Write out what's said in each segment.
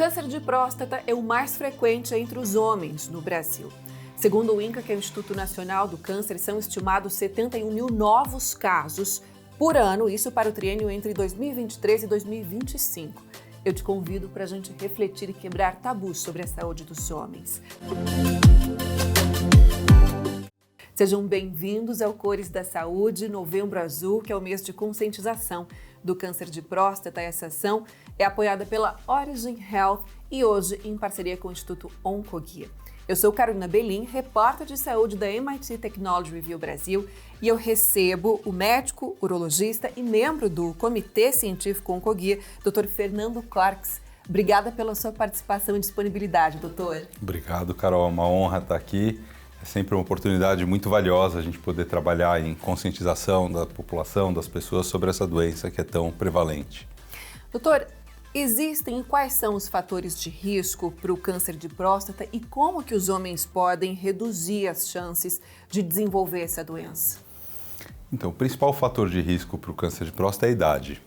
câncer de próstata é o mais frequente entre os homens no Brasil. Segundo o INCA, que é o Instituto Nacional do Câncer, são estimados 71 mil novos casos por ano, isso para o triênio entre 2023 e 2025. Eu te convido para a gente refletir e quebrar tabus sobre a saúde dos homens. Sejam bem-vindos ao Cores da Saúde, Novembro Azul, que é o mês de conscientização do câncer de próstata. Essa ação é apoiada pela Origin Health e hoje em parceria com o Instituto Oncoguia. Eu sou Carolina Belin, repórter de saúde da MIT Technology Review Brasil, e eu recebo o médico, urologista e membro do Comitê Científico Oncoguia, Dr. Fernando Clarks. Obrigada pela sua participação e disponibilidade, doutor. Obrigado, Carol. É uma honra estar aqui. É sempre uma oportunidade muito valiosa a gente poder trabalhar em conscientização da população, das pessoas sobre essa doença que é tão prevalente. Doutor, existem e quais são os fatores de risco para o câncer de próstata e como que os homens podem reduzir as chances de desenvolver essa doença? Então, o principal fator de risco para o câncer de próstata é a idade.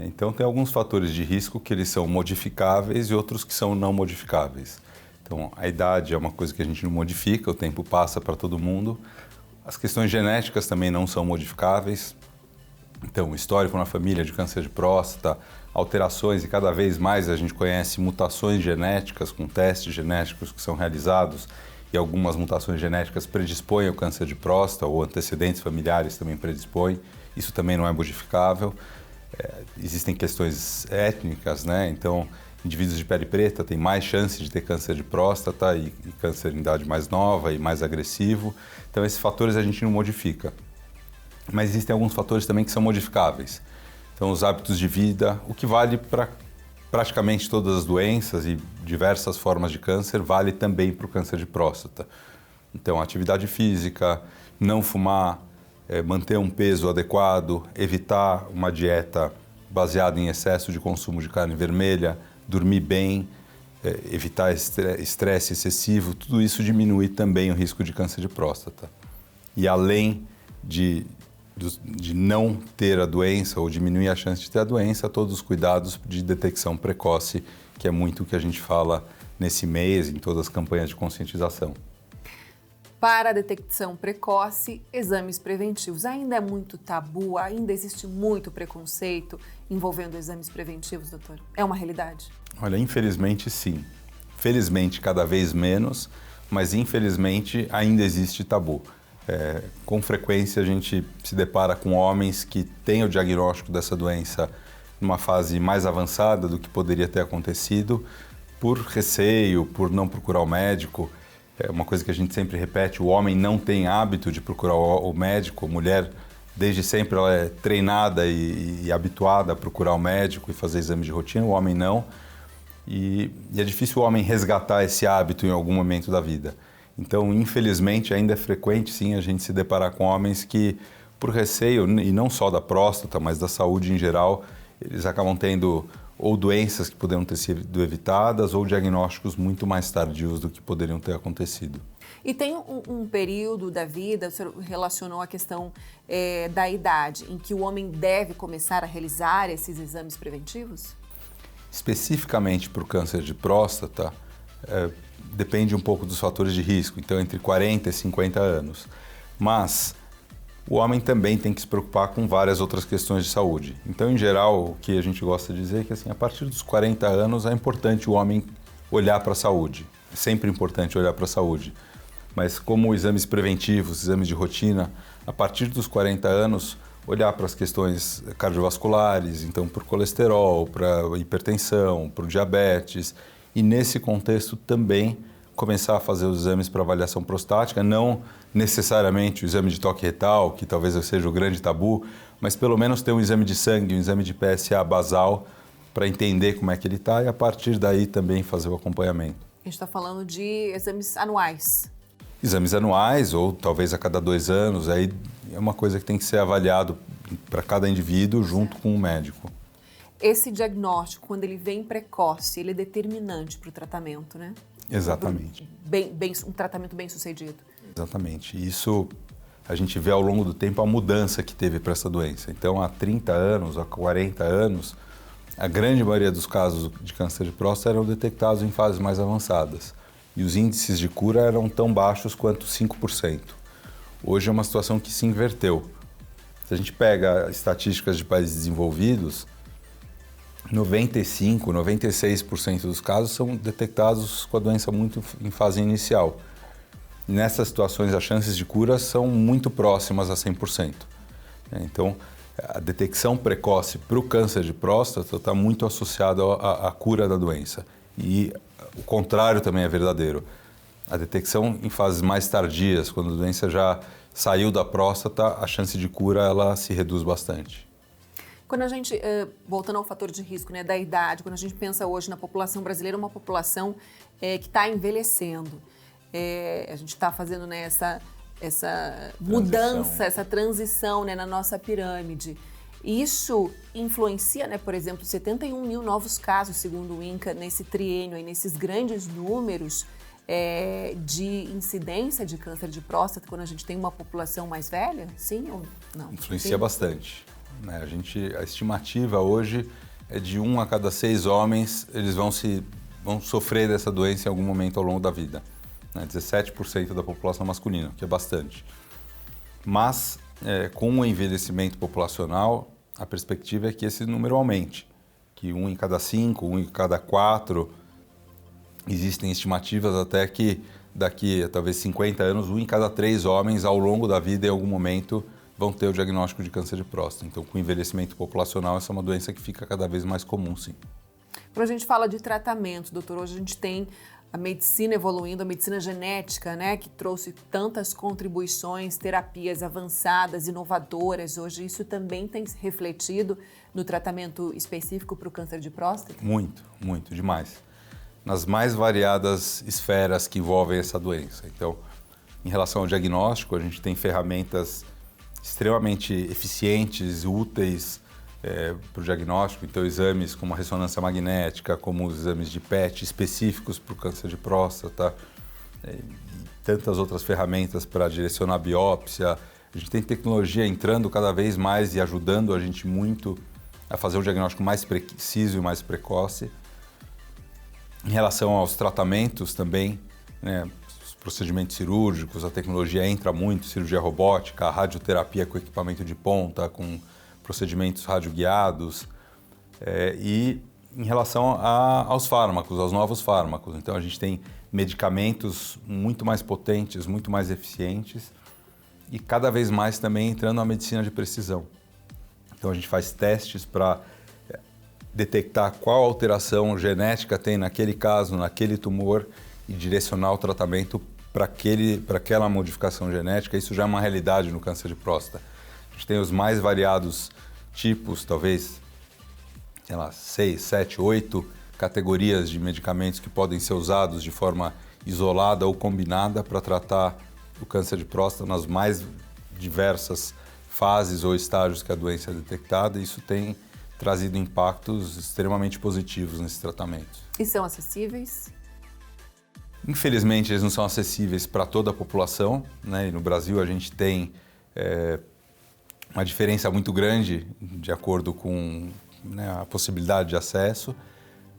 Então, tem alguns fatores de risco que eles são modificáveis e outros que são não modificáveis. Então, a idade é uma coisa que a gente não modifica, o tempo passa para todo mundo. As questões genéticas também não são modificáveis. Então, o histórico na família de câncer de próstata, alterações, e cada vez mais a gente conhece mutações genéticas com testes genéticos que são realizados, e algumas mutações genéticas predispõem ao câncer de próstata, ou antecedentes familiares também predispõem. Isso também não é modificável. Existem questões étnicas, né? Então, indivíduos de pele preta têm mais chance de ter câncer de próstata e câncer em idade mais nova e mais agressivo. Então, esses fatores a gente não modifica. Mas existem alguns fatores também que são modificáveis. Então, os hábitos de vida, o que vale para praticamente todas as doenças e diversas formas de câncer, vale também para o câncer de próstata. Então, atividade física, não fumar, manter um peso adequado, evitar uma dieta baseada em excesso de consumo de carne vermelha, dormir bem, evitar estresse excessivo, tudo isso diminui também o risco de câncer de próstata. E além de não ter a doença ou diminuir a chance de ter a doença, todos os cuidados de detecção precoce, que é muito o que a gente fala nesse mês, em todas as campanhas de conscientização. Para a detecção precoce, exames preventivos. Ainda é muito tabu, ainda existe muito preconceito envolvendo exames preventivos, doutor? É uma realidade? Olha, infelizmente sim. Felizmente cada vez menos, mas infelizmente ainda existe tabu. Com frequência a gente se depara com homens que têm o diagnóstico dessa doença numa fase mais avançada do que poderia ter acontecido, por receio, por não procurar o médico. É uma coisa que a gente sempre repete, o homem não tem hábito de procurar o médico, a mulher desde sempre ela é treinada e habituada a procurar o médico e fazer exame de rotina, o homem não. E é difícil o homem resgatar esse hábito em algum momento da vida. Então, infelizmente, ainda é frequente sim a gente se deparar com homens que, por receio, e não só da próstata, mas da saúde em geral, eles acabam tendo ou doenças que poderiam ter sido evitadas ou diagnósticos muito mais tardios do que poderiam ter acontecido. E tem um período da vida, o senhor relacionou a questão da idade, em que o homem deve começar a realizar esses exames preventivos? Especificamente para o câncer de próstata, depende um pouco dos fatores de risco, então entre 40 e 50 anos. Mas o homem também tem que se preocupar com várias outras questões de saúde. Então, em geral, o que a gente gosta de dizer é que assim, a partir dos 40 anos é importante o homem olhar para a saúde. É sempre importante olhar para a saúde. Mas como exames preventivos, exames de rotina, a partir dos 40 anos, olhar para as questões cardiovasculares, então para o colesterol, para a hipertensão, para o diabetes. E nesse contexto também começar a fazer os exames para avaliação prostática, não necessariamente o exame de toque retal, que talvez seja o grande tabu, mas pelo menos ter um exame de sangue, um exame de PSA basal, para entender como é que ele está e a partir daí também fazer o acompanhamento. A gente está falando de exames anuais. Exames anuais ou talvez a cada 2 anos, aí é uma coisa que tem que ser avaliado para cada indivíduo junto com o médico. Esse diagnóstico, quando ele vem precoce, ele é determinante para o tratamento, né? Exatamente. Um tratamento bem sucedido. Exatamente. Isso a gente vê ao longo do tempo a mudança que teve para essa doença. Então, há 30 anos, há 40 anos, a grande maioria dos casos de câncer de próstata eram detectados em fases mais avançadas. E os índices de cura eram tão baixos quanto 5%. Hoje é uma situação que se inverteu. Se a gente pega estatísticas de países desenvolvidos, 95%, 96% dos casos são detectados com a doença muito em fase inicial. E nessas situações, as chances de cura são muito próximas a 100%. Então, a detecção precoce para o câncer de próstata está muito associada à cura da doença. E o contrário também é verdadeiro. A detecção em fases mais tardias, quando a doença já saiu da próstata, a chance de cura ela se reduz bastante. Quando a gente, voltando ao fator de risco, né, da idade, quando a gente pensa hoje na população brasileira, uma população que está envelhecendo. A gente está fazendo, né, essa mudança, essa transição, né, na nossa pirâmide. Isso influencia, né, por exemplo, 71 mil novos casos, segundo o INCA, nesse triênio, nesses grandes números de incidência de câncer de próstata, quando a gente tem uma população mais velha? Sim ou não? Influencia bastante. Né? A estimativa hoje é de 1 a cada 6 homens, eles vão sofrer dessa doença em algum momento ao longo da vida. 17% da população masculina, que é bastante. Mas, com o envelhecimento populacional, a perspectiva é que esse número aumente, que 1 em cada 5, 1 em cada 4, existem estimativas até que daqui a talvez 50 anos, 1 em cada 3 homens ao longo da vida, em algum momento, vão ter o diagnóstico de câncer de próstata. Então, com o envelhecimento populacional, essa é uma doença que fica cada vez mais comum, sim. Quando a gente fala de tratamento, doutor, hoje a gente tem a medicina evoluindo, a medicina genética, né, que trouxe tantas contribuições, terapias avançadas, inovadoras. Hoje isso também tem se refletido no tratamento específico para o câncer de próstata? Muito, muito, demais. Nas mais variadas esferas que envolvem essa doença. Então, em relação ao diagnóstico, a gente tem ferramentas extremamente eficientes, úteis, para o diagnóstico, então exames como a ressonância magnética, como os exames de PET específicos para o câncer de próstata, e tantas outras ferramentas para direcionar a biópsia. A gente tem tecnologia entrando cada vez mais e ajudando a gente muito a fazer um diagnóstico mais preciso e mais precoce. Em relação aos tratamentos também, né, os procedimentos cirúrgicos, a tecnologia entra muito, cirurgia robótica, a radioterapia com equipamento de ponta, com procedimentos radioguiados, e em relação aos fármacos, aos novos fármacos. Então a gente tem medicamentos muito mais potentes, muito mais eficientes e cada vez mais também entrando na medicina de precisão. Então a gente faz testes para detectar qual alteração genética tem naquele caso, naquele tumor e direcionar o tratamento para aquela modificação genética. Isso já é uma realidade no câncer de próstata. A gente tem os mais variados tipos, talvez, 6, 7, 8 categorias de medicamentos que podem ser usados de forma isolada ou combinada para tratar o câncer de próstata nas mais diversas fases ou estágios que a doença é detectada. Isso tem trazido impactos extremamente positivos nesses tratamentos. E são acessíveis? Infelizmente, eles não são acessíveis para toda a população, né? E no Brasil, a gente tem uma diferença muito grande de acordo com, né, a possibilidade de acesso.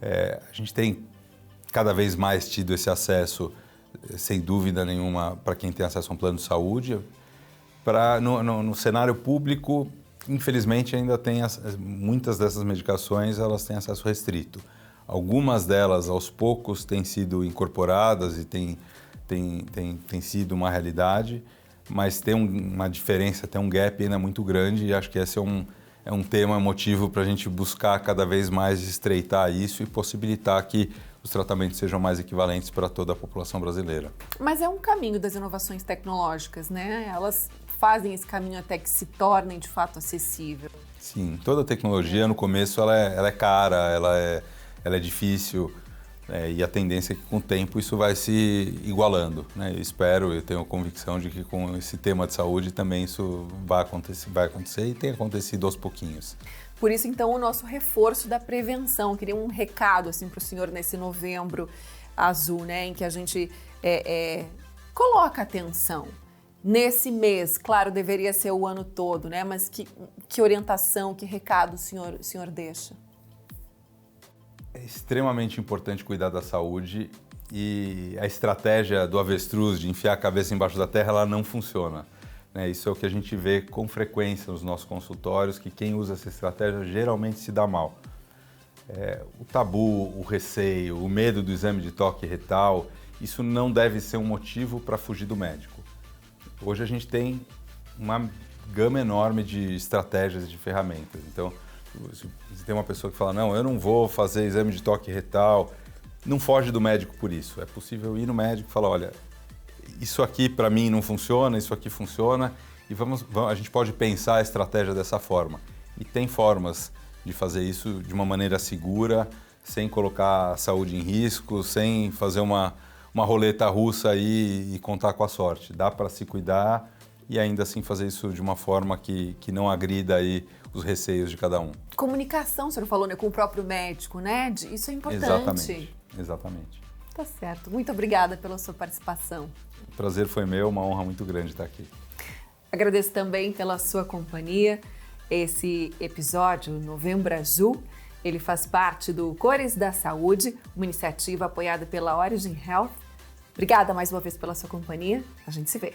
A gente tem cada vez mais tido esse acesso, sem dúvida nenhuma, para quem tem acesso a um plano de saúde. No cenário público, infelizmente, ainda tem muitas dessas medicações, elas têm acesso restrito. Algumas delas, aos poucos, têm sido incorporadas e tem sido uma realidade, mas tem uma diferença, tem um gap ainda muito grande, e acho que esse é um tema, motivo para a gente buscar cada vez mais estreitar isso e possibilitar que os tratamentos sejam mais equivalentes para toda a população brasileira. Mas é um caminho das inovações tecnológicas, né? Elas fazem esse caminho até que se tornem de fato acessível. Sim, toda tecnologia no começo ela é cara, ela é difícil, e a tendência é que com o tempo isso vai se igualando, né? Eu tenho convicção de que com esse tema de saúde também isso vai acontecer e tem acontecido aos pouquinhos. Por isso, então, o nosso reforço da prevenção. Eu queria um recado assim, para o senhor nesse Novembro Azul, né, em que a gente coloca atenção. Nesse mês, claro, deveria ser o ano todo, né? Mas que orientação, que recado o senhor deixa? É extremamente importante cuidar da saúde e a estratégia do avestruz de enfiar a cabeça embaixo da terra, ela não funciona. Isso é o que a gente vê com frequência nos nossos consultórios, que quem usa essa estratégia geralmente se dá mal. O tabu, o receio, o medo do exame de toque retal, isso não deve ser um motivo para fugir do médico. Hoje a gente tem uma gama enorme de estratégias e de ferramentas. Então, se tem uma pessoa que fala, não, eu não vou fazer exame de toque retal, não foge do médico por isso. É possível ir no médico e falar, olha, isso aqui para mim não funciona, isso aqui funciona, e a gente pode pensar a estratégia dessa forma. E tem formas de fazer isso de uma maneira segura, sem colocar a saúde em risco, sem fazer uma roleta russa aí e contar com a sorte. Dá para se cuidar e ainda assim fazer isso de uma forma que não agrida aí os receios de cada um. Comunicação, o senhor falou, né, com o próprio médico, né? Isso é importante. Exatamente. Tá certo. Muito obrigada pela sua participação. O prazer foi meu, uma honra muito grande estar aqui. Agradeço também pela sua companhia. Esse episódio, Novembro Azul, ele faz parte do Cores da Saúde, uma iniciativa apoiada pela Origin Health. Obrigada mais uma vez pela sua companhia. A gente se vê.